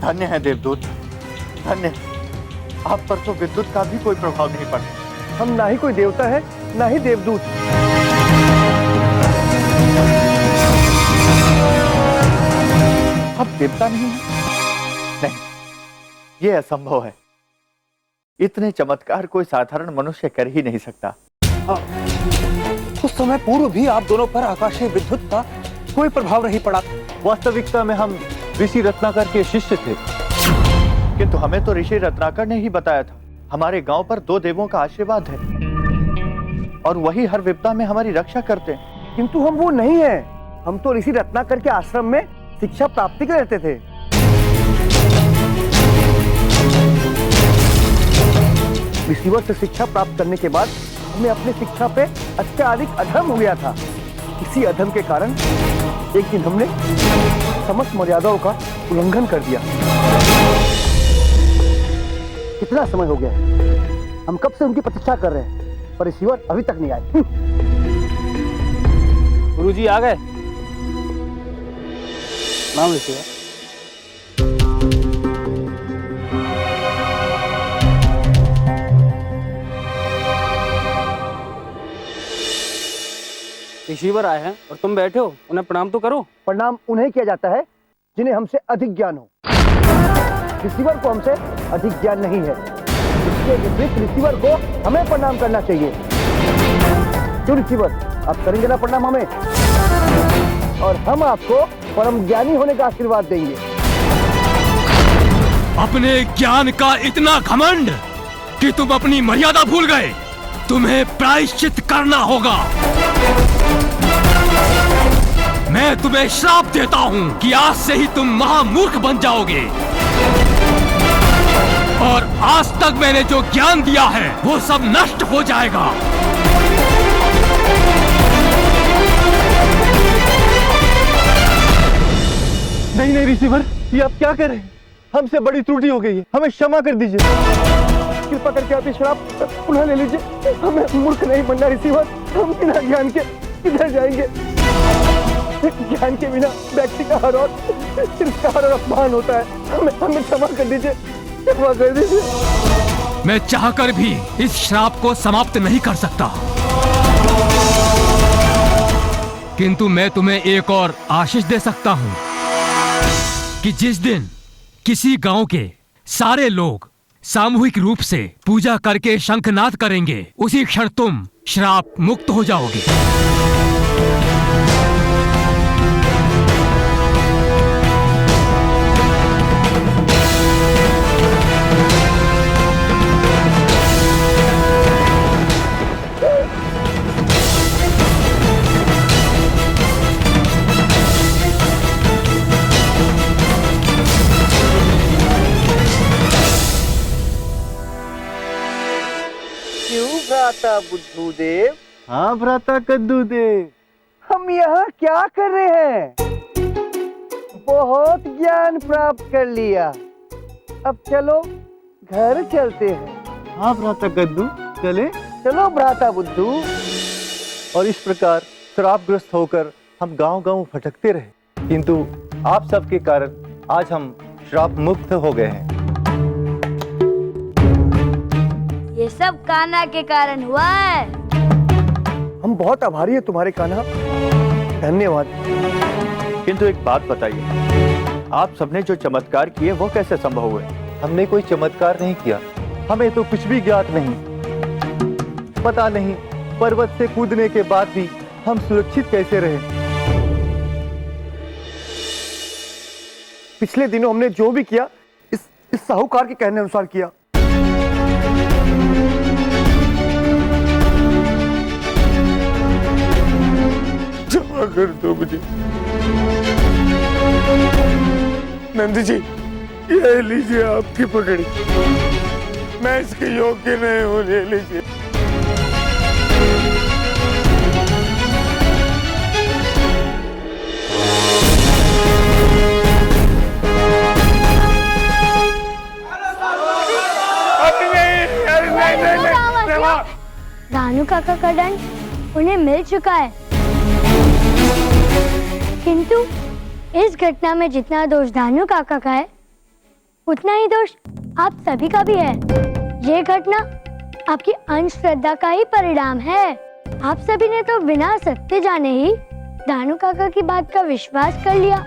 धन्य है देवदूत, धन्य। आप पर तो विद्युत का भी कोई प्रभाव नहीं पड़ा। हम ना ही कोई देवता है, ना ही देवदूत। आप देवता नहीं हैं? नहीं, ये असंभव है। इतने चमत्कार कोई साधारण मनुष्य कर ही नहीं सकता। कुछ समय पूर्व भी आप दोनों पर आकाशीय विद्युत का कोई प्रभाव नहीं पड़ा। वास्तविकता में हम ऋषि रत्नाकर के शिष्य थे, किंतु हमें तो ऋषि रत्नाकर ने ही बताया था हमारे गांव पर 2 देवों का आशीर्वाद है और वही हर विपदा में हमारी रक्षा करते हैं। किंतु हम वो नहीं है। हम तो ऋषि रत्नाकर के आश्रम में शिक्षा प्राप्ति के रहते थे। रिसीवर से शिक्षा प्राप्त करने के बाद हमें अपनी शिक्षा पे अत्यधिक अधर्म हो गया था। इसी अधर्म के कारण एक दिन हमने समस्त मर्यादाओं का उल्लंघन कर दिया। कितना समय हो गया है, हम कब से उनकी प्रतीक्षा कर रहे हैं, पर रिसीवर अभी तक नहीं आए। गुरुजी आ गए। नाम रिसीवर। रिसीवर आए हैं और तुम बैठे हो, उन्हें प्रणाम तो करो। प्रणाम उन्हें किया जाता है जिन्हें हमसे अधिक ज्ञान हो। रिसीवर को हमसे अधिक ज्ञान नहीं है, इसके विपरीत रिसीवर को हमें प्रणाम करना चाहिए। क्यों रिसीवर, आप करेंगे ना प्रणाम हमें, और हम आपको परम ज्ञानी होने का आशीर्वाद देंगे। अपने ज्ञान का इतना घमंड कि तुम अपनी मर्यादा भूल गए। तुम्हें प्रायश्चित करना होगा। मैं तुम्हें श्राप देता हूं कि आज से ही तुम महामूर्ख बन जाओगे और आज तक मैंने जो ज्ञान दिया है वो सब नष्ट हो जाएगा। नहीं नहीं रिसीवर, ये आप क्या कर रहे हैं? हमसे बड़ी त्रुटि हो गई है, हमें क्षमा कर दीजिए। कृपा करके आप ये शराब पुनः ले लीजिए। हमें मूर्ख नहीं बनना रिसीवर। हम बिना ज्ञान के किधर जाएंगे? ज्ञान के बिना व्यक्ति का हर और तिरस्कार और अपमान होता है। हमें क्षमा कर दीजिए, क्षमा कर दीजिए। मैं चाहकर भी इस श्राप को समाप्त नहीं कर सकता, किंतु मैं तुम्हें एक और आशीष दे सकता हूं कि जिस दिन किसी गांव के सारे लोग सामूहिक रूप से पूजा करके शंखनाद करेंगे, उसी क्षण तुम श्राप मुक्त हो जाओगे। भ्राता बुद्धूदेव। हाँ भ्राता कद्दूदेव। हम यहाँ क्या कर रहे हैं? बहुत ज्ञान प्राप्त कर लिया, अब चलो घर चलते हैं। हाँ भ्राता कद्दू, चले। चलो भ्राता बुद्धू। और इस प्रकार श्रापग्रस्त होकर हम गांव-गांव भटकते रहे, किंतु आप सबके कारण आज हम श्राप मुक्त हो गए हैं। ये सब कान्हा के कारण हुआ है। हम बहुत आभारी हैं तुम्हारे कान्हा, धन्यवाद। किंतु एक बात बताइए, आप सबने जो चमत्कार किए वो कैसे संभव हुए? हमने कोई चमत्कार नहीं किया, हमें तो कुछ भी ज्ञात नहीं। पता नहीं पर्वत से कूदने के बाद भी हम सुरक्षित कैसे रहे। पिछले दिनों हमने जो भी किया इस साहूकार के कहने अनुसार किया। क्षमा कर दो मुझे। नंद जी, ये लीजिए आपकी पकड़ी, मैं इसके योग्य नहीं हूं, ले लीजिए। धानु काका का दंड उन्हें मिल चुका है, किंतु इस घटना में जितना दोष धानु काका का है उतना ही दोष आप सभी का भी है। ये घटना आपकी अंधश्रद्धा का ही परिणाम है। आप सभी ने तो बिना सत्य जाने ही दानू काका की बात का विश्वास कर लिया।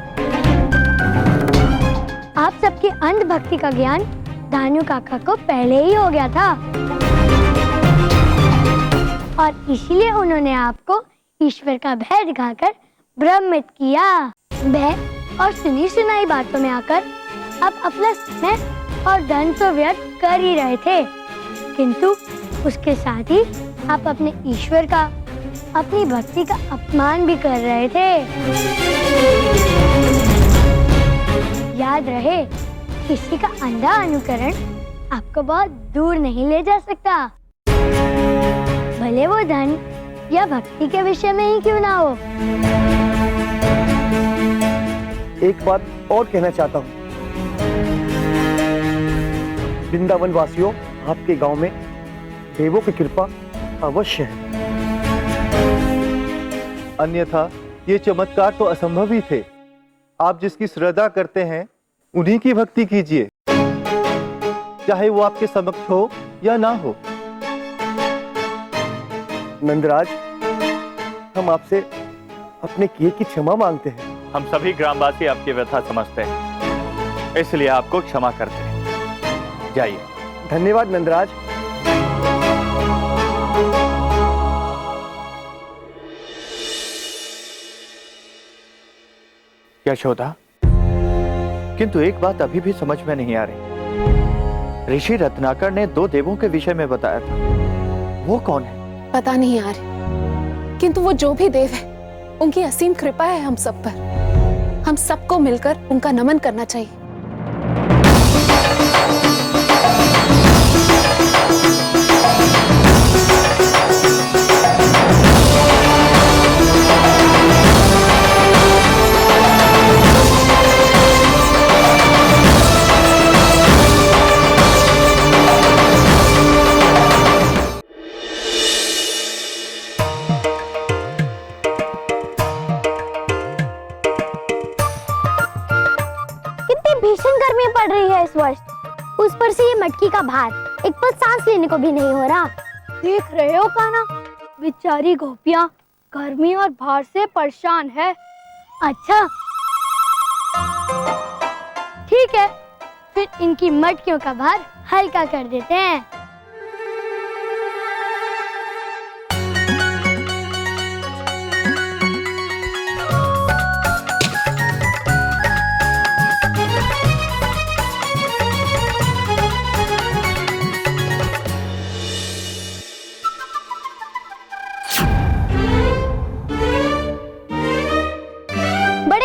आप सबकी अंध भक्ति का ज्ञान दानू काका को पहले ही हो गया था और इसीलिए उन्होंने आपको ईश्वर का भय दिखाकर भ्रमित किया। भय और सुनी सुनाई बातों में आकर आप अपना समय और धन तो व्यर्थ कर ही रहे थे, किंतु उसके साथ ही आप अपने ईश्वर का, अपनी भक्ति का अपमान भी कर रहे थे। याद रहे, किसी का अंधा अनुकरण आपको बहुत दूर नहीं ले जा सकता, भले वो धन या भक्ति के विषय में ही क्यों ना हो। एक बात और कहना चाहता हूँ, वृंदावन वासियों, आपके गांव में देवों की कृपा अवश्य है। अन्यथा ये चमत्कार तो असंभव ही थे। आप जिसकी श्रद्धा करते हैं उन्हीं की भक्ति कीजिए, चाहे वो आपके समक्ष हो या ना हो। नंदराज, हम आपसे अपने किए की क्षमा मांगते हैं। हम सभी ग्रामवासी आपकी व्यथा समझते हैं, इसलिए आपको क्षमा करते हैं। जाइए। धन्यवाद नंदराज। यशोदा, किंतु एक बात अभी भी समझ में नहीं आ रही। ऋषि रत्नाकर ने 2 देवों के विषय में बताया था, वो कौन है? पता नहीं यार, किंतु वो जो भी देव है उनकी असीम कृपा है हम सब पर। हम सबको मिलकर उनका नमन करना चाहिए। भीषण गर्मी पड़ रही है इस वर्ष, उस पर से ये मटकी का भार, एक पल सांस लेने को भी नहीं हो रहा। देख रहे हो कान्हा, बेचारी गोपियां गर्मी और भार से परेशान है। अच्छा ठीक है, फिर इनकी मटकियों का भार हल्का कर देते हैं।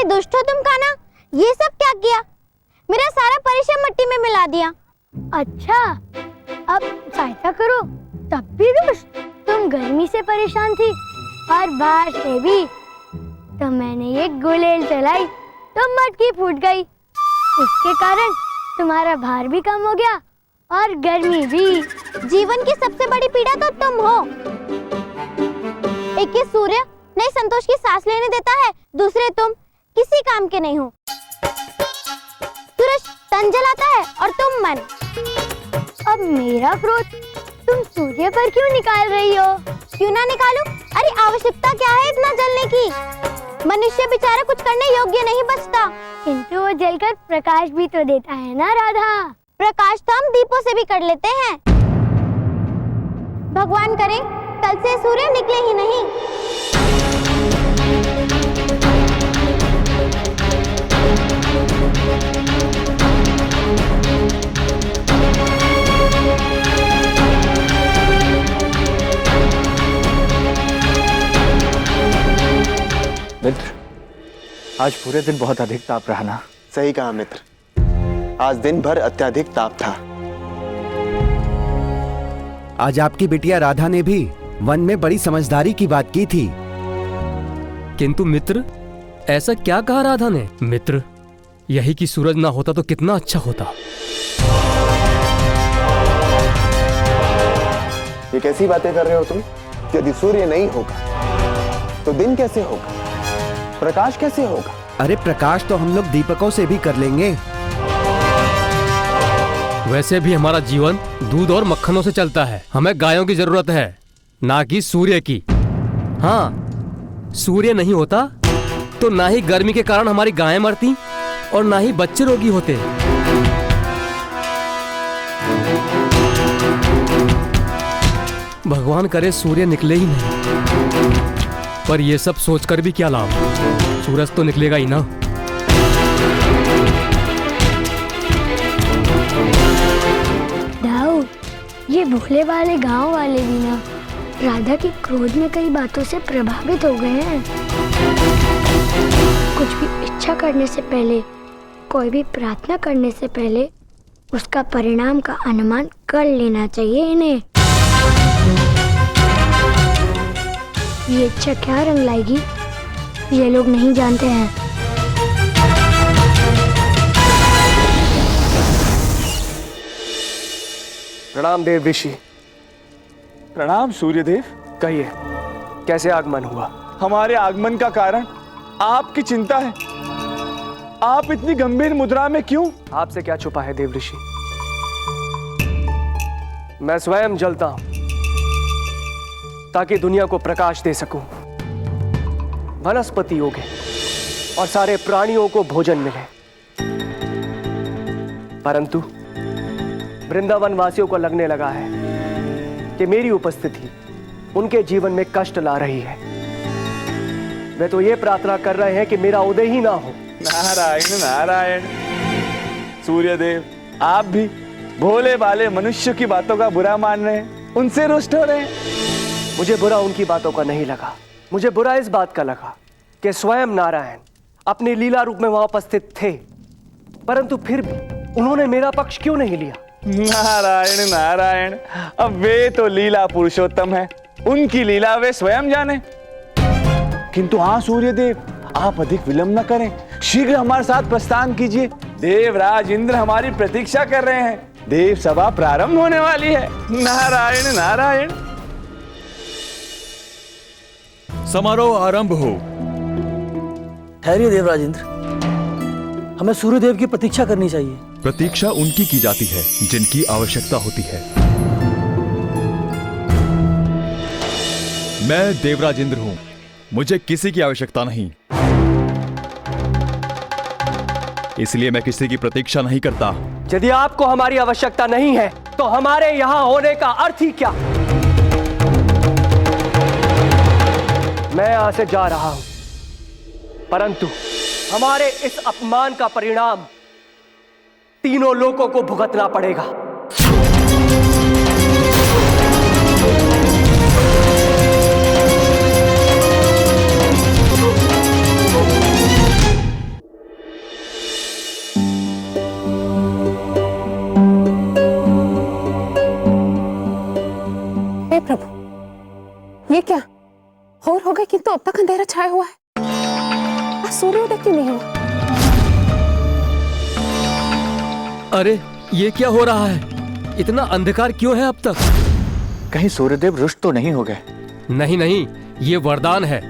दुष्ट हो तुम कान्हा, ये सब क्या किया? मेरा सारा परिश्रम मिट्टी में मिला दिया। अच्छा, अब सहायता करो। तब भी दुष्ट, तुम गर्मी से परेशान थी और बाहर से भी, तो मैंने ये गुलेल चलाई तो मटकी फूट गई। उसके कारण तुम्हारा भार भी कम हो गया और गर्मी भी। जीवन की सबसे बड़ी पीड़ा तो तुम हो। एक ये सूर्य नहीं संतोष की सांस लेने देता है, दूसरे तुम किसी काम के नहीं हो। सूरज तन जलाता है और तुम मन। अब मेरा क्रोध तुम सूर्य पर क्यों निकाल रही हो? क्यों ना निकालूं? अरे आवश्यकता क्या है इतना जलने की? मनुष्य बेचारा कुछ करने योग्य नहीं बचता, किंतु वो जलकर प्रकाश भी तो देता है ना राधा। प्रकाश तो हम दीपों से भी कर लेते हैं। भगवान करे कल से सूर्य निकले ही नहीं। मित्र, आज पूरे दिन बहुत अधिक ताप रहा ना? सही कहा मित्र, आज दिन भर अत्यधिक ताप था। आज आपकी बिटिया राधा ने भी वन में बड़ी समझदारी की बात की थी। किंतु मित्र, ऐसा क्या कहा राधा ने? मित्र, यही कि सूरज ना होता तो कितना अच्छा होता। ये कैसी बातें कर रहे हो तुम? यदि सूर्य नहीं होगा तो दिन कैसे होगा, प्रकाश कैसे होगा? अरे प्रकाश तो हम लोग दीपकों से भी कर लेंगे। वैसे भी हमारा जीवन दूध और मक्खनों से चलता है। हमें गायों की जरूरत है, ना कि सूर्य की। हाँ, सूर्य नहीं होता तो ना ही गर्मी के कारण हमारी गायें मरती और ना ही बच्चे रोगी होते। भगवान करे सूर्य निकले ही नहीं, पर यह सब सोचकर भी क्या लाभ, सूरज तो निकलेगा ही ना। दाऊ, ये भोले वाले गांव वाले भी ना राधा के क्रोध में कई बातों से प्रभावित हो गए हैं। कुछ भी इच्छा करने से पहले, कोई भी प्रार्थना करने से पहले उसका परिणाम का अनुमान कर लेना चाहिए इन्हें। ये इच्छा क्या रंग लाएगी ये लोग नहीं जानते हैं। प्रणाम देव ऋषि। प्रणाम सूर्यदेव। कहिए, कैसे आगमन हुआ? हमारे आगमन का कारण आपकी चिंता है। आप इतनी गंभीर मुद्रा में क्यों? आपसे क्या छुपा है देव ऋषि? मैं स्वयं जलता हूं ताकि दुनिया को प्रकाश दे सकूं, वनस्पति उगे और सारे प्राणियों को भोजन मिले। परंतु वृंदावन वासियों को लगने लगा है कि मेरी उपस्थिति उनके जीवन में कष्ट ला रही है। वे तो ये प्रार्थना कर रहे हैं कि मेरा उदय ही ना हो। नारायण नारायण। सूर्यदेव, आप भी भोले भाले मनुष्य की बातों का बुरा मान रहे हैं, उनसे रुष्ट हो रहे हैं। मुझे बुरा उनकी बातों का नहीं लगा, मुझे बुरा इस बात का लगा कि स्वयं नारायण अपने लीला रूप में वहां उपस्थित थे, परंतु फिर भी उन्होंने मेरा पक्ष क्यों नहीं लिया? नारायण नारायण। अब वे तो लीला पुरुषोत्तम है, उनकी लीला वे स्वयं जाने। किंतु हाँ सूर्यदेव, आप अधिक विलंब न करें, शीघ्र हमारे साथ प्रस्थान कीजिए। देवराज इंद्र हमारी प्रतीक्षा कर रहे हैं, देव सभा प्रारंभ होने वाली है। नारायण नारायण। समारोह आरंभ हो। ठहरिए देवराज इंद्र, हमें सूर्यदेव की प्रतीक्षा करनी चाहिए। प्रतीक्षा उनकी की जाती है जिनकी आवश्यकता होती है। मैं देवराज इंद्र हूं, मुझे किसी की आवश्यकता नहीं, इसलिए मैं किसी की प्रतीक्षा नहीं करता। यदि आपको हमारी आवश्यकता नहीं है तो हमारे यहां होने का अर्थ ही क्या? मैं यहां से जा रहा हूं, परंतु हमारे इस अपमान का परिणाम तीनों लोगों को भुगतना पड़ेगा। हे प्रभु, ये क्या हो गए, किंतु अब तक अंधेरा छाया हुआ है। सूर्योदय क्यों नहीं हुआ? अरे ये क्या हो रहा है? इतना अंधकार क्यों है अब तक? कहीं सूर्यदेव रुष्ट तो नहीं हो गए? नहीं नहीं, ये वरदान है।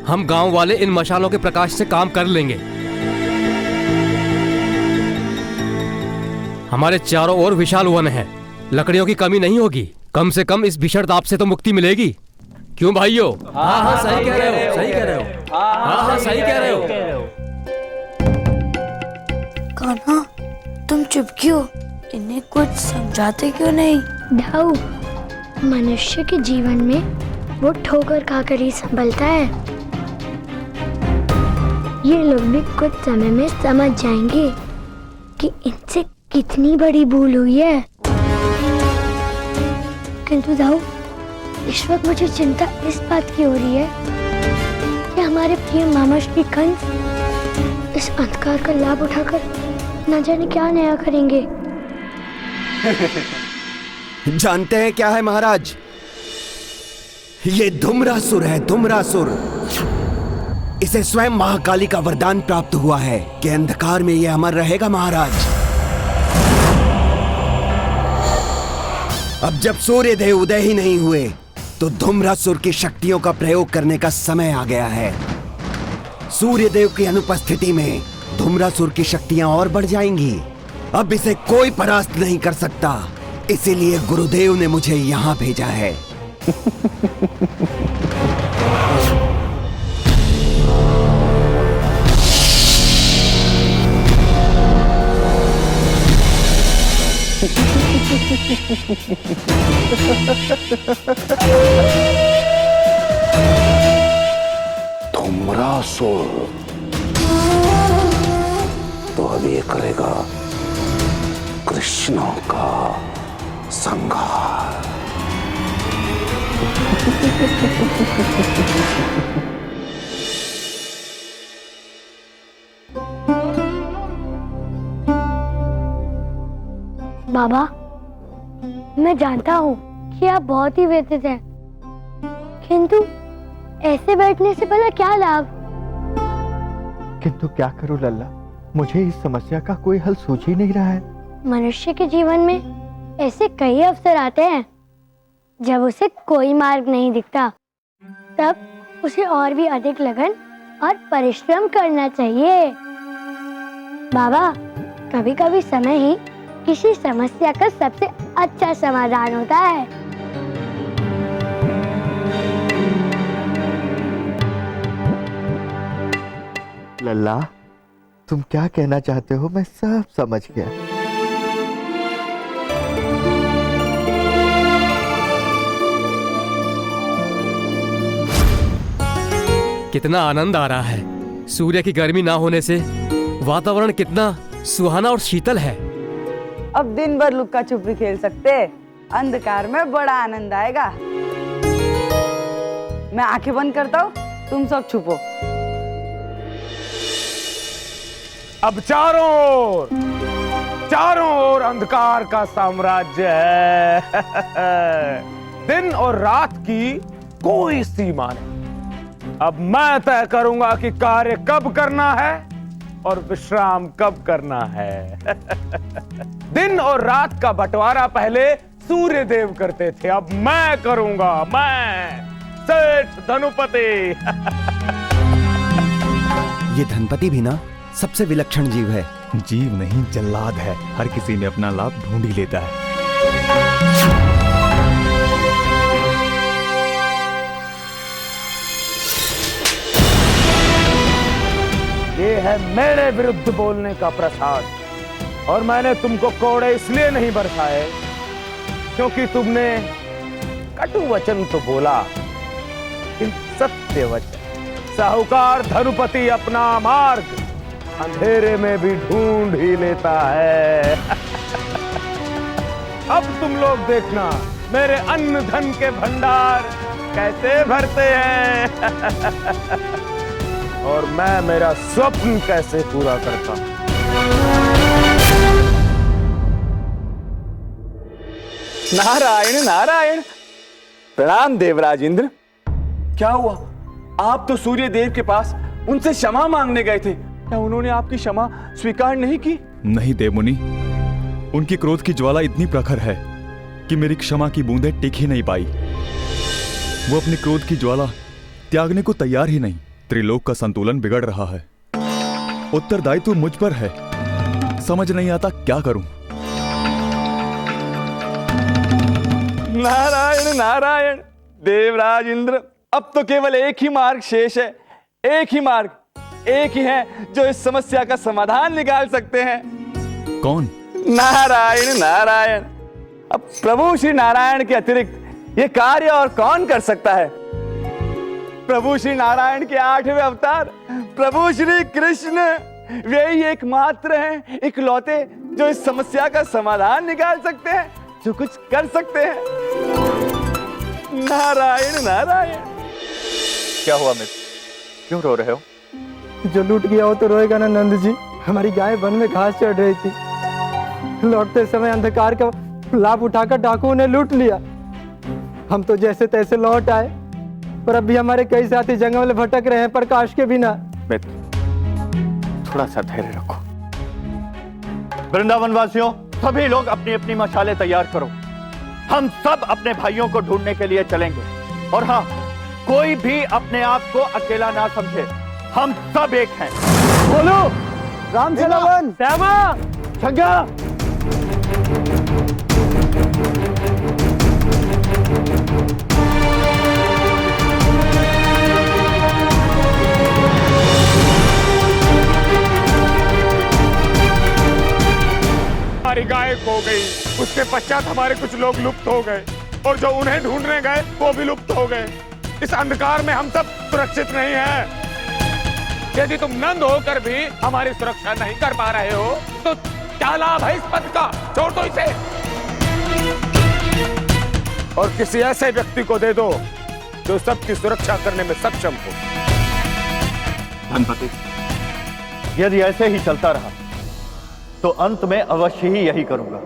हम गांव वाले इन मशालों के प्रकाश से काम कर लेंगे। हमारे चारों ओर विशाल वन है, लकड़ियों की कमी नहीं होगी। कम से कम इस भीषण ताप से तो मुक्ति मिलेगी। क्यों भाइयों? हाँ, सही कह रहे हो, सही कह रहे हो। हाँ, सही कह रहे हो। कान्हा, तुम चुप क्यों? इन्हें कुछ समझाते क्यों नहीं? दाऊ, मनुष्य के जीवन में वो ठोकर खाकर ही संभलता है। ये लोग भी कुछ समय में समझ जाएंगे कि इनसे कितनी बड़ी भूल हुई है। किंतु दाऊ, इस वक्त मुझे चिंता इस बात की हो रही है कि हमारे प्रिय मामा श्री कंस इस अंधकार का लाभ उठाकर न जाने क्या नया करेंगे। जानते हैं क्या है महाराज? ये धूम्रासुर है, धूम्रासुर। इसे स्वयं महाकाली का वरदान प्राप्त हुआ है कि अंधकार में ये अमर रहेगा महाराज। अब जब सूर्य देव उदय ही नहीं हुए तो धूम्रासुर की शक्तियों का प्रयोग करने का समय आ गया है। सूर्य देव की अनुपस्थिति में धूम्रासुर की शक्तियां और बढ़ जाएंगी। अब इसे कोई परास्त नहीं कर सकता, इसीलिए गुरुदेव ने मुझे यहाँ भेजा है। धुम्रासुर तो अब ये करेगा कृष्णों का संहार। बाबा, मैं जानता हूँ कि आप बहुत ही व्यथित हैं, किंतु ऐसे बैठने से भला क्या लाभ? किंतु क्या करूं लल्ला, मुझे इस समस्या का कोई हल सूझ ही नहीं रहा है। मनुष्य के जीवन में ऐसे कई अवसर आते हैं जब उसे कोई मार्ग नहीं दिखता, तब उसे और भी अधिक लगन और परिश्रम करना चाहिए। बाबा, कभी कभी समय ही किसी समस्या का सबसे अच्छा समाधान होता है। लल्ला, तुम क्या कहना चाहते हो मैं सब समझ गया। कितना आनंद आ रहा है। सूर्य की गर्मी ना होने से वातावरण कितना सुहाना और शीतल है। अब दिन भर लुक्का छुपी खेल सकते, अंधकार में बड़ा आनंद आएगा। मैं आंखें बंद करता हूँ, तुम सब छुपो। अब चारों ओर अंधकार का साम्राज्य है। दिन और रात की कोई सीमा नहीं। अब मैं तय करूंगा कि कार्य कब करना है और विश्राम कब करना है। दिन और रात का बंटवारा पहले सूर्य देव करते थे, अब मैं करूंगा, मैं सेठ धनुपति। ये धनपति भी ना सबसे विलक्षण जीव है। जीव नहीं, जल्लाद है। हर किसी में अपना लाभ ढूंढ ही लेता है। ये है मेरे विरुद्ध बोलने का प्रसाद, और मैंने तुमको कोड़े इसलिए नहीं बरसाए क्योंकि तुमने कटु वचन तो बोला, लेकिन सत्य वचन। साहूकार धनुपति अपना मार्ग अंधेरे में भी ढूंढ ही लेता है। अब तुम लोग देखना मेरे अन्न धन के भंडार कैसे भरते हैं। और मैं मेरा स्वप्न कैसे पूरा करता हूं। नारायण नारायण। प्रणाम देवराज इंद्र। क्या हुआ? आप तो सूर्य देव के पास उनसे क्षमा मांगने गए थे, क्या उन्होंने आपकी क्षमा स्वीकार नहीं की? नहीं देवमुनि, उनकी क्रोध की ज्वाला इतनी प्रखर है कि मेरी क्षमा की बूंदें टिक ही नहीं पाई। वो अपने क्रोध की ज्वाला त्यागने को तैयार ही नहीं। त्रिलोक का संतुलन बिगड़ रहा है। उत्तरदायित्व मुझ पर है। समझ नहीं आता क्या करूं। नारायण नारायण। देवराज इंद्र, अब तो केवल एक ही मार्ग शेष है। एक ही मार्ग, एक ही है जो इस समस्या का समाधान निकाल सकते हैं। कौन? नारायण नारायण। अब प्रभु श्री नारायण के अतिरिक्त ये कार्य और कौन कर सकता है? प्रभु श्री नारायण के 8वें अवतार प्रभु श्री कृष्ण, वे ही एकमात्र हैं, इकलौते जो इस समस्या का समाधान निकाल सकते हैं, जो कुछ कर सकते हैं। नारायण नारायण। क्या हुआ मित्र, क्यों रो रहे हो? जो लूट गया हो तो रोएगा ना नंद जी। हमारी गाय वन में घास चढ़ रही थी, लौटते समय अंधकार का लाभ उठाकर डाकुओं ने लूट लिया। हम तो जैसे तैसे लौट आए, पर अब भी हमारे कई साथी जंगल में भटक रहे हैं प्रकाश के बिना। मित्र, थोड़ा सा धैर्य रखो। वृंदावन वासियों, सभी लोग अपनी अपनी मशालें तैयार करो। हम सब अपने भाइयों को ढूंढने के लिए चलेंगे। और हाँ, कोई भी अपने आप को अकेला ना समझे, हम सब एक हैं। बोलो राम चलावन, श्यामा, संज्ञा! हमारी गाय खो गई, उसके पश्चात हमारे कुछ लोग लुप्त हो गए और जो उन्हें ढूंढने गए वो भी लुप्त हो गए। इस अंधकार में हम सब सुरक्षित नहीं हैं। यदि तुम नंद होकर भी हमारी सुरक्षा नहीं कर पा रहे हो तो क्या लाभ है इस पद का? छोड़ दो इसे और किसी ऐसे व्यक्ति को दे दो जो सबकी सुरक्षा करने में सक्षम हो। धनपति, यदि ऐसे ही चलता रहा तो अंत में अवश्य ही यही करूंगा।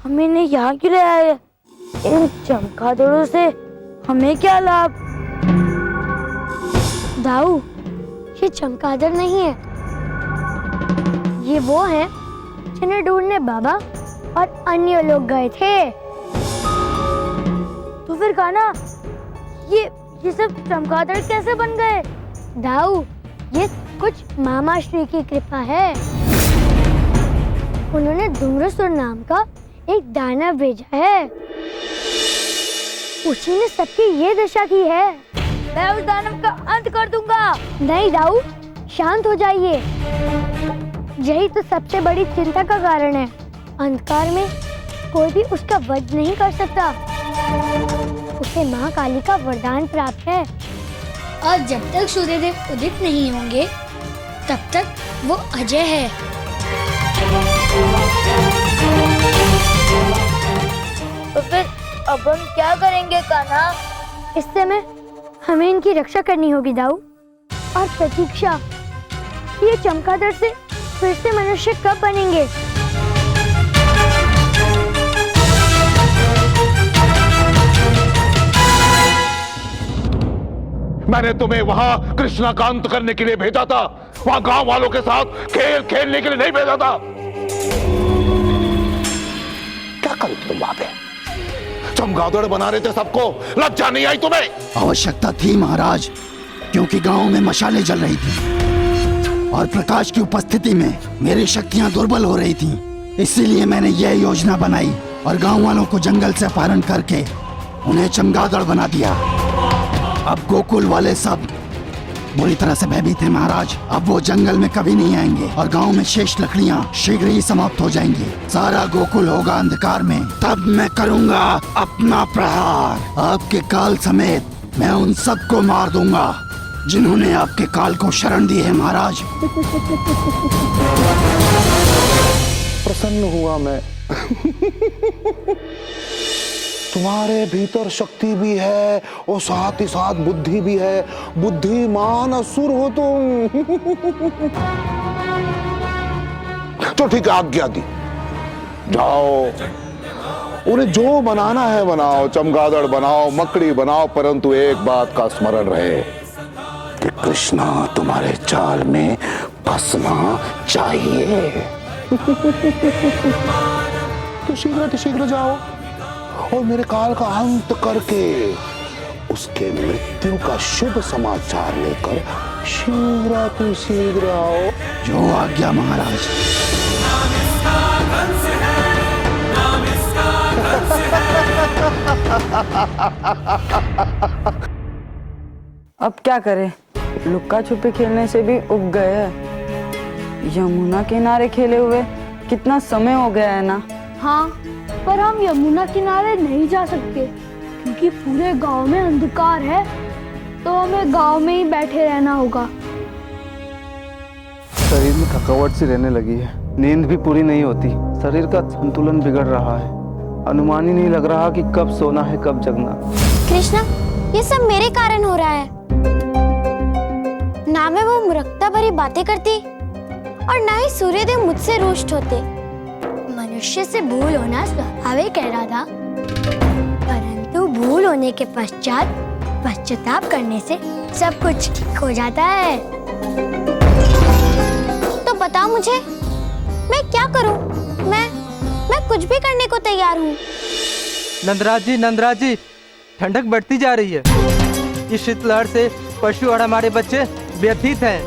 हमें इन्हें यहाँ क्यों ले आए? इन चमगादड़ों से हमें क्या लाभ? दाऊ, ये चमगादड़ नहीं है, ये वो हैं जिन्हें ढूंढने बाबा और अन्य लोग गए थे। तो फिर कान्हा, ये सब चमगादड़ कैसे बन गए? दाऊ, ये कुछ मामा श्री की कृपा है। उन्होंने धूम्रसुर नाम का एक दानव भेजा है, उसी ने सबकी ये दशा की है। मैं उस दानव का अंत कर दूंगा। नहीं दाऊ, शांत हो जाइए, यही तो सबसे बड़ी चिंता का कारण है। अंधकार में कोई भी उसका वध नहीं कर सकता, उसे माँ काली का वरदान प्राप्त है और जब तक सूर्यदेव उदित नहीं होंगे तब तक वो अजय है। तो फिर अब हम क्या करेंगे कान्हा? इस समय हमें इनकी रक्षा करनी होगी दाऊ, और प्रतीक्षा, ये चमगादड़ से फिर से मनुष्य कब बनेंगे? मैंने तुम्हें वहां कृष्णा का अंत करने के लिए भेजा था, वहां गांव वालों के साथ खेल खेलने के लिए नहीं भेजा था। क्या करूं तुम वहां पे? चमगादड़ बना रहे थे सबको, लज्जा नहीं आई तुम्हें? आवश्यकता थी महाराज, क्योंकि गांव में मशालें जल रही थी और प्रकाश की उपस्थिति में मेरी शक्तियां दुर्बल हो रही थीं। इसीलिए मैंने यह योजना बनाई और गांव वालों को जंगल से अपहरण करके उन्हें चमगादड़ बना दिया। अब गोकुल वाले सब बुरी तरह से भयभीत हैं महाराज। अब वो जंगल में कभी नहीं आएंगे और गांव में शेष लकड़ियां शीघ्र ही समाप्त हो जाएंगी। सारा गोकुल होगा अंधकार में, तब मैं करूंगा अपना प्रहार। आपके काल समेत मैं उन सबको मार दूंगा जिन्होंने आपके काल को शरण दी है महाराज। प्रसन्न हुआ मैं। तुम्हारे भीतर शक्ति भी है और साथ ही साथ बुद्धि भी है। बुद्धिमान असुर हो तुम। तो ठीक है, आज्ञा दी, जाओ उन्हें जो बनाना है बनाओ, चमगादड़ बनाओ, मकड़ी बनाओ, परंतु एक बात का स्मरण रहे कि कृष्णा तुम्हारे चाल में फंसना चाहिए। तो शीघ्र जाओ और मेरे काल का अंत करके उसके मृत्यु का शुभ समाचार लेकर शीघ्र आओ। जो आज्ञा महाराज। अब क्या करें? लुक्का छुपी खेलने से भी उब गए हैं। यमुना किनारे खेले हुए कितना समय हो गया है ना। हाँ, पर हम यमुना किनारे नहीं जा सकते क्योंकि पूरे गांव में अंधकार है, तो हमें गांव में ही बैठे रहना होगा। शरीर में थकावट सी रहने लगी है, नींद भी पूरी नहीं होती, शरीर का संतुलन बिगड़ रहा है, अनुमान ही नहीं लग रहा कि कब सोना है कब जगना। कृष्णा, ये सब मेरे कारण हो रहा है। ना मैं वो मूर्खता भरी बातें करती और ना ही सूर्यदेव मुझसे रुष्ट होते। मनुष्य से भूल होना स्वाभाविक है राधा, परंतु भूल होने के पश्चात पश्चाताप करने से सब कुछ ठीक हो जाता है। तो बताओ मुझे, मैं क्या करूं? मैं कुछ भी करने को तैयार हूँ। नंदराज जी, ठंडक बढ़ती जा रही है। इस शीतलहर से पशु और हमारे बच्चे व्यथित हैं।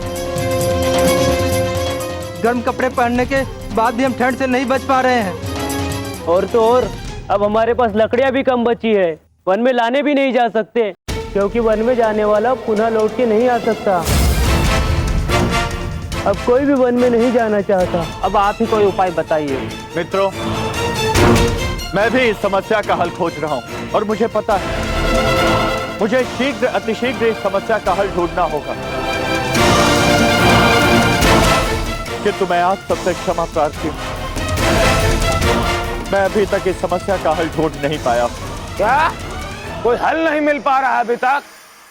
गर्म कपड़े पहनने के बाद भी हम ठंड से नहीं बच पा रहे हैं। और तो और अब हमारे पास लकड़ियां भी कम बची है। वन में लाने भी नहीं जा सकते, क्योंकि वन में जाने वाला पुनः लौट के नहीं आ सकता। अब कोई भी वन में नहीं जाना चाहता। अब आप ही कोई उपाय बताइए। मित्रों, मैं भी इस समस्या का हल खोज रहा हूँ और मुझे पता है मुझे शीघ्र अतिशीघ्र इस समस्या का हल ढूंढना होगा। किंतु मैं आप सबसे क्षमा प्रार्थी हूँ। मैं अभी तक इस समस्या का हल ढूंढ नहीं पाया। क्या कोई हल नहीं मिल पा रहा अभी तक?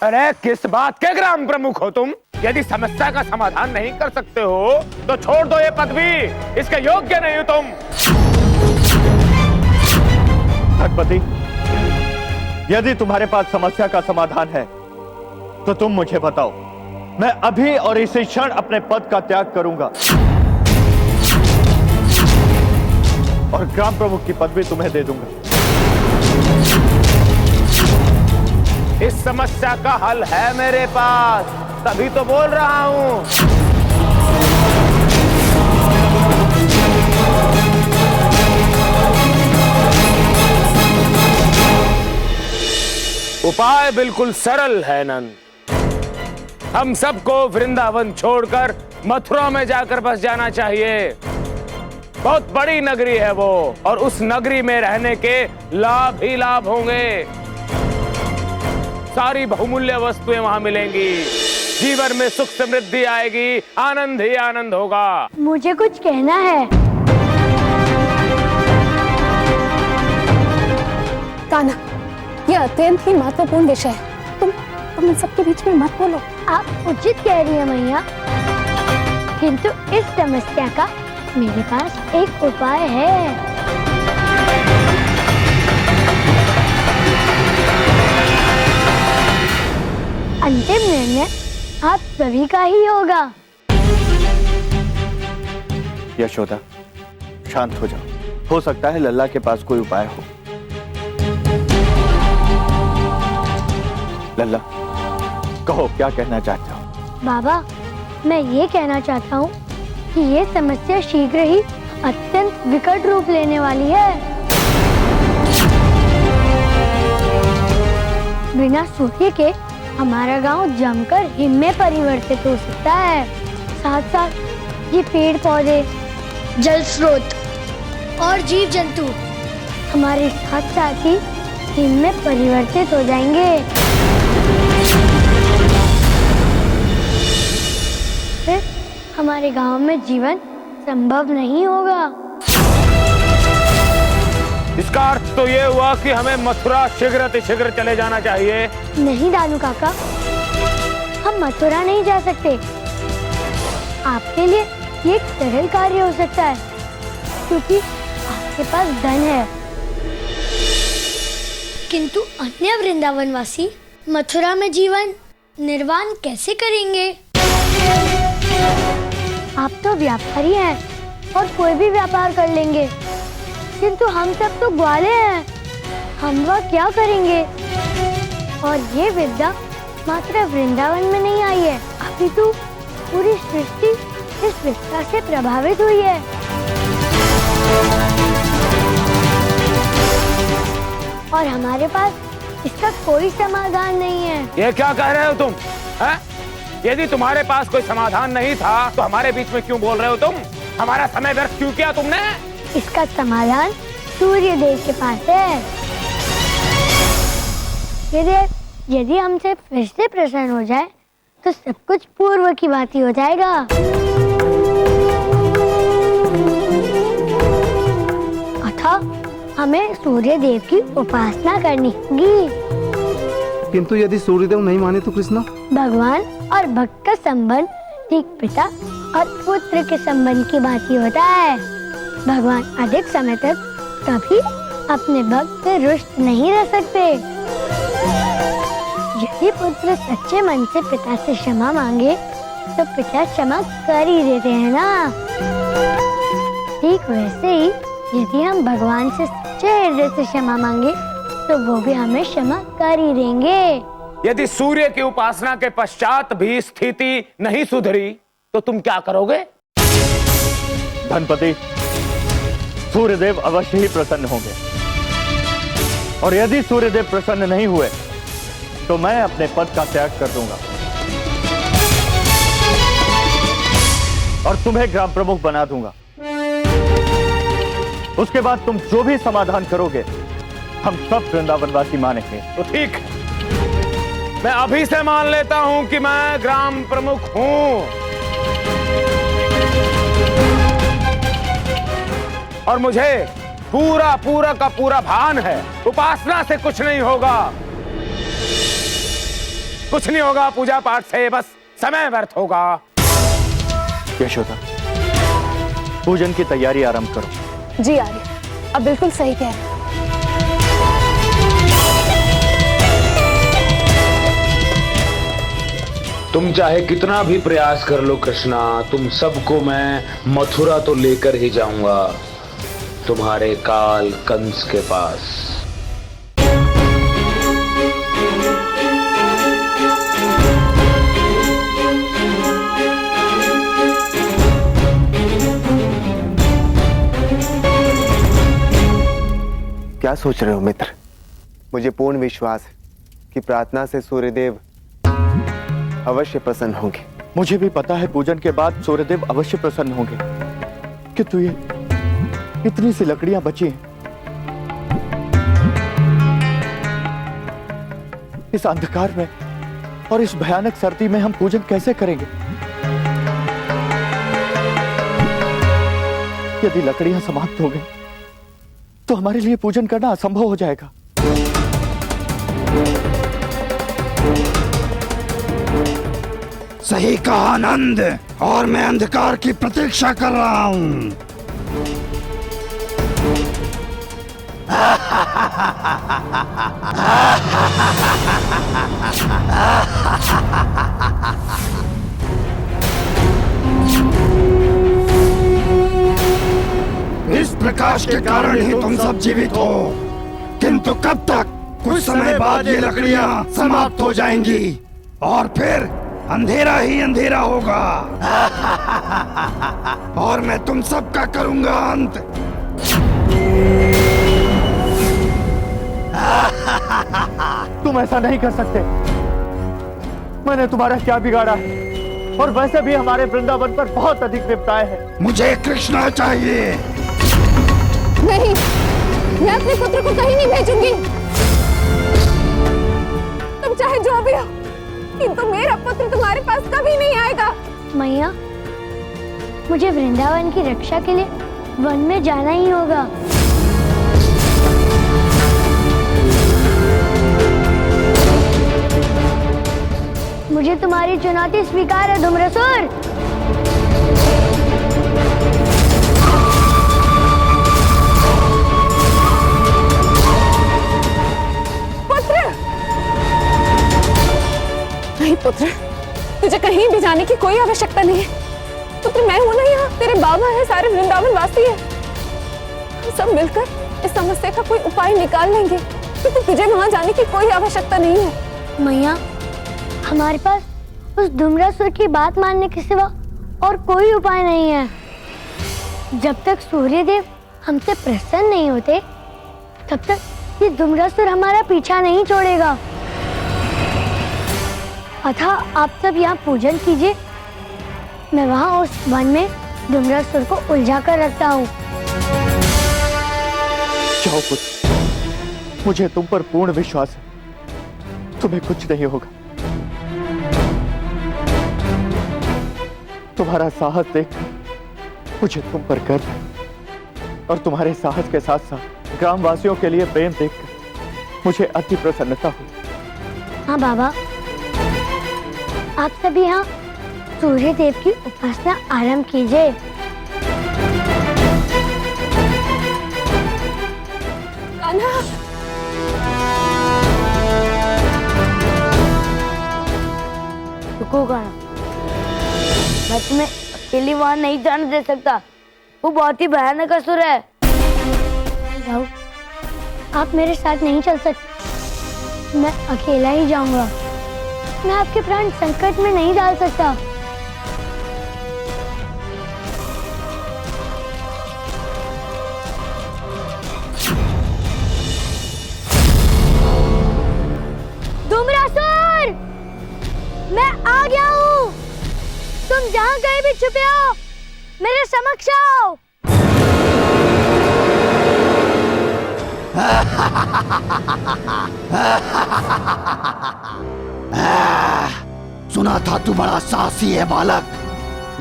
अरे किस बात के ग्राम प्रमुख हो तुम? यदि समस्या का समाधान नहीं कर सकते हो तो छोड़ दो ये पदवी। इसके योग्य नहीं हो तुम। खटपति, यदि तुम्हारे पास समस्या का समाधान है तो तुम मुझे बताओ। मैं अभी और इसी क्षण अपने पद का त्याग करूंगा और ग्राम प्रमुख की पदवी तुम्हें दे दूंगा। इस समस्या का हल है मेरे पास, तभी तो बोल रहा हूं। उपाय बिल्कुल सरल है नंद। हम सबको वृंदावन छोड़कर मथुरा में जाकर बस जाना चाहिए। बहुत बड़ी नगरी है वो, और उस नगरी में रहने के लाभ ही लाभ होंगे। सारी बहुमूल्य वस्तुएं वहां मिलेंगी। जीवन में सुख समृद्धि आएगी, आनंद ही आनंद होगा। मुझे कुछ कहना है। कान्हा, यह अत्यंत ही महत्वपूर्ण विषय है। तुम इन सबके बीच में मत बोलो। आप उचित कह रही हैं मैया, किंतु इस समस्या का मेरे पास एक उपाय है। अंतिम निर्णय आप सभी का ही होगा। यशोदा, शांत हो जाओ। हो सकता है लल्ला के पास कोई उपाय हो। लल्ला, कहो क्या कहना चाहते हो? बाबा, मैं ये कहना चाहता हूँ कि ये समस्या शीघ्र ही अत्यंत विकट रूप लेने वाली है। बिना सूर्य के हमारा गांव जमकर हिम में परिवर्तित हो सकता है। साथ साथ ये पेड़ पौधे, जल स्रोत और जीव जंतु हमारे साथ साथ ही हिम में परिवर्तित हो जाएंगे। फिर हमारे गांव में जीवन संभव नहीं होगा। इसका अर्थ तो ये हुआ कि हमें मथुरा शीघ्र चले जाना चाहिए। नहीं दानू काका, हम मथुरा नहीं जा सकते। आपके लिए ये एक सरल कार्य हो सकता है, क्योंकि आपके पास धन है। किंतु अन्य वृंदावनवासी मथुरा में जीवन निर्वाह कैसे करेंगे? आप तो व्यापारी हैं और कोई भी व्यापार कर लेंगे, किंतु हम सब तो ग्वाले हैं। हम वह क्या करेंगे? और ये विद्या मात्र वृंदावन में नहीं आई है, अभी तो पूरी सृष्टि इस विद्या से प्रभावित हुई है। और हमारे पास इसका कोई समाधान नहीं है। ये क्या कह रहे हो तुम? है? यदि तुम्हारे पास कोई समाधान नहीं था तो हमारे बीच में क्यों बोल रहे हो तुम? हमारा समय व्यर्थ क्यों किया तुमने? इसका समाधान सूर्य देव के पास है। यदि हमसे फिर से प्रसन्न हो जाए तो सब कुछ पूर्व की बात ही हो जाएगा। अतः हमें सूर्य देव की उपासना करनी होगी। किंतु यदि सूर्यदेव नहीं माने तो कृष्णा? भगवान और भक्त का संबंध ठीक पिता और पुत्र के संबंध की बात ही होता है। भगवान अधिक समय तक कभी अपने भक्त से रुष्ट नहीं रह सकते। यदि पुत्र सच्चे मन से पिता से क्षमा मांगे तो पिता क्षमा कर ही देते हैं ना। ठीक वैसे ही यदि हम भगवान से सच्चे हृदय से क्षमा मांगे तो वो भी हमें क्षमा कर ही देंगे। यदि सूर्य की उपासना के पश्चात भी स्थिति नहीं सुधरी तो तुम क्या करोगे? धनपति, सूर्यदेव अवश्य ही प्रसन्न होंगे, और यदि सूर्यदेव प्रसन्न नहीं हुए तो मैं अपने पद का त्याग कर दूंगा और तुम्हें ग्राम प्रमुख बना दूंगा। उसके बाद तुम जो भी समाधान करोगे हम सब वृंदावनवासी मानेंगे। तो ठीक है, मैं अभी से मान लेता हूं कि मैं ग्राम प्रमुख हूं, और मुझे पूरा पूरा का पूरा भान है उपासना से कुछ नहीं होगा, कुछ नहीं होगा पूजा पाठ से, बस समय व्यर्थ होगा। यशोदा, पूजन की तैयारी आरंभ करो। जी आर्य, अब बिल्कुल सही कह रहे हैं। तुम चाहे कितना भी प्रयास कर लो कृष्णा, तुम सबको मैं मथुरा तो लेकर ही जाऊंगा, तुम्हारे काल कंस के पास। क्या सोच रहे हो मित्र? मुझे पूर्ण विश्वास है कि प्रार्थना से सूर्यदेव अवश्य प्रसन्न होंगे। मुझे भी पता है पूजन के बाद सूर्यदेव अवश्य प्रसन्न होंगे, किंतु ये इतनी सी लकड़ियां बची हैं, इस अंधकार में और इस भयानक सर्दी में हम पूजन कैसे करेंगे? यदि लकड़ियां समाप्त हो गई तो हमारे लिए पूजन करना असंभव हो जाएगा। सही कहा आनंद, और मैं अंधकार की प्रतीक्षा कर रहा हूं। इस प्रकाश के कारण ही तुम सब जीवित हो, किंतु कब तक? कुछ समय बाद ये लकड़ियां समाप्त हो जाएंगी और फिर अंधेरा ही अंधेरा होगा और मैं तुम सबका करूंगा अंत। तुम ऐसा नहीं कर सकते। मैंने तुम्हारा क्या बिगाड़ा है? और वैसे भी हमारे वृंदावन पर बहुत अधिक विपदाएं हैं। मुझे कृष्णा चाहिए। नहीं, मैं अपने पुत्र को कहीं नहीं भेजूंगी। तुम चाहे जो भी हो, किंतु मेरा पुत्र तुम्हारे पास कभी नहीं आएगा। मैया, मुझे वृंदावन की रक्षा के लिए वन में जाना ही होगा। मुझे तुम्हारी चुनौती स्वीकार है धूम्रसुर। नहीं पुत्र, तुझे कहीं भी जाने की कोई आवश्यकता नहीं है। पुत्र, मैं हूं ना यहाँ, तेरे बाबा है, सारे वृंदावन वासी है। हम सब मिलकर इस समस्या का कोई उपाय निकाल लेंगे, क्योंकि तुझे वहां जाने की कोई आवश्यकता नहीं है। मैया, हमारे पास उस धूम्रसुर की बात मानने के सिवा और कोई उपाय नहीं है। जब तक सूर्यदेव हमसे प्रसन्न नहीं होते, तब तक ये धूम्रसुर हमारा पीछा नहीं छोड़ेगा। अतः आप सब यहाँ पूजन कीजिए, मैं वहाँ उस वन में धूम्रसुर को उलझा कर रखता हूँ। जाओ पुत्र, मुझे तुम पर पूर्ण विश्वास है, तुम्हें कुछ नहीं होगा। तुम्हारा साहस देखकर मुझे तुम पर गर्व है, और तुम्हारे साहस के साथ साथ ग्रामवासियों के लिए प्रेम देखकर मुझे अति प्रसन्नता हुई। हाँ बाबा, आप सभी यहाँ सूर्यदेव की उपासना आरंभ कीजिए। कान्हा, रुको कान्हा, मैं तुम्हें अकेले वहां नहीं जाने दे सकता। वो बहुत ही भयानक असुर है। जाओ, आप मेरे साथ नहीं चल सकते, मैं अकेला ही जाऊंगा। मैं आपके प्राण संकट में नहीं डाल सकता। धूम्रासुर, मैं आ गया हूँ। तुम जहाँ कहीं भी छुपे हो, मेरे समक्ष आओ। सुना था तू बड़ा साहसी है बालक,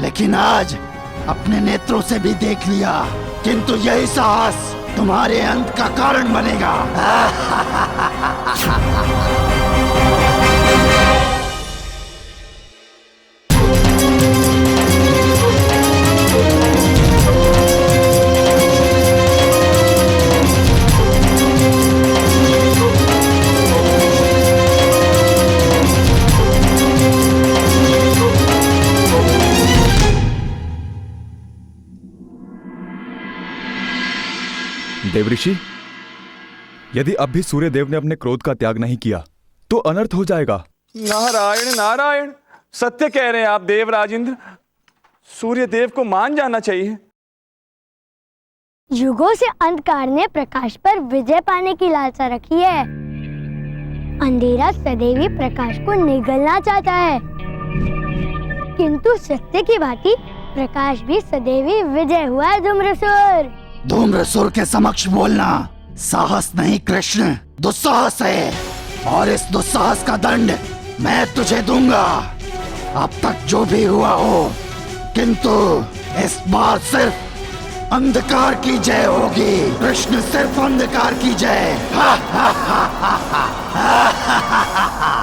लेकिन आज अपने नेत्रों से भी देख लिया, किंतु यही साहस तुम्हारे अंत का कारण बनेगा। देवऋषि, यदि अब भी सूर्य देव ने अपने क्रोध का त्याग नहीं किया तो अनर्थ हो जाएगा। नारायण नारायण, सत्य कह रहे हैं आप देवराजेंद्र। सूर्य देव को मान जाना चाहिए। युगों से अंधकार ने प्रकाश पर विजय पाने की लालसा रखी है। अंधेरा सदैव ही प्रकाश को निगलना चाहता है, किंतु सत्य की भांति प्रकाश भी सदैव ही विजय हुआ है। धूम्रसुर, धूम्रसुर के समक्ष बोलना साहस नहीं कृष्ण, दुस्साहस है, और इस दुस्साहस का दंड मैं तुझे दूंगा। अब तक जो भी हुआ हो, किंतु इस बार सिर्फ अंधकार की जय होगी। कृष्ण, सिर्फ अंधकार की जय। हा हा हा हा हा हा हा हा।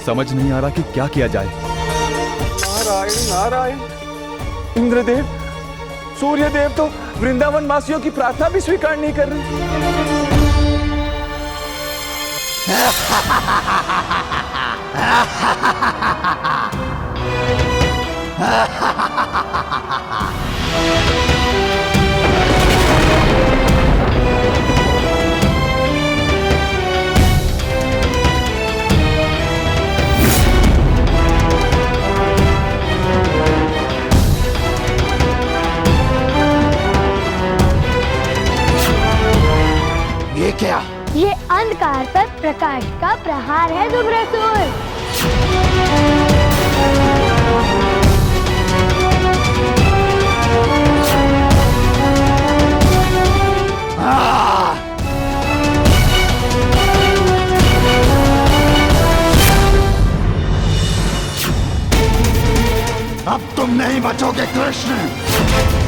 समझ नहीं आ रहा कि क्या किया जाए। नारायण नारायण, इंद्रदेव, सूर्यदेव तो वृंदावन वासियों की प्रार्थना भी स्वीकार नहीं कर रहे। ये क्या? ये अंधकार पर प्रकाश का प्रहार है। धूम्रसुर, अब तुम नहीं बचोगे कृष्ण।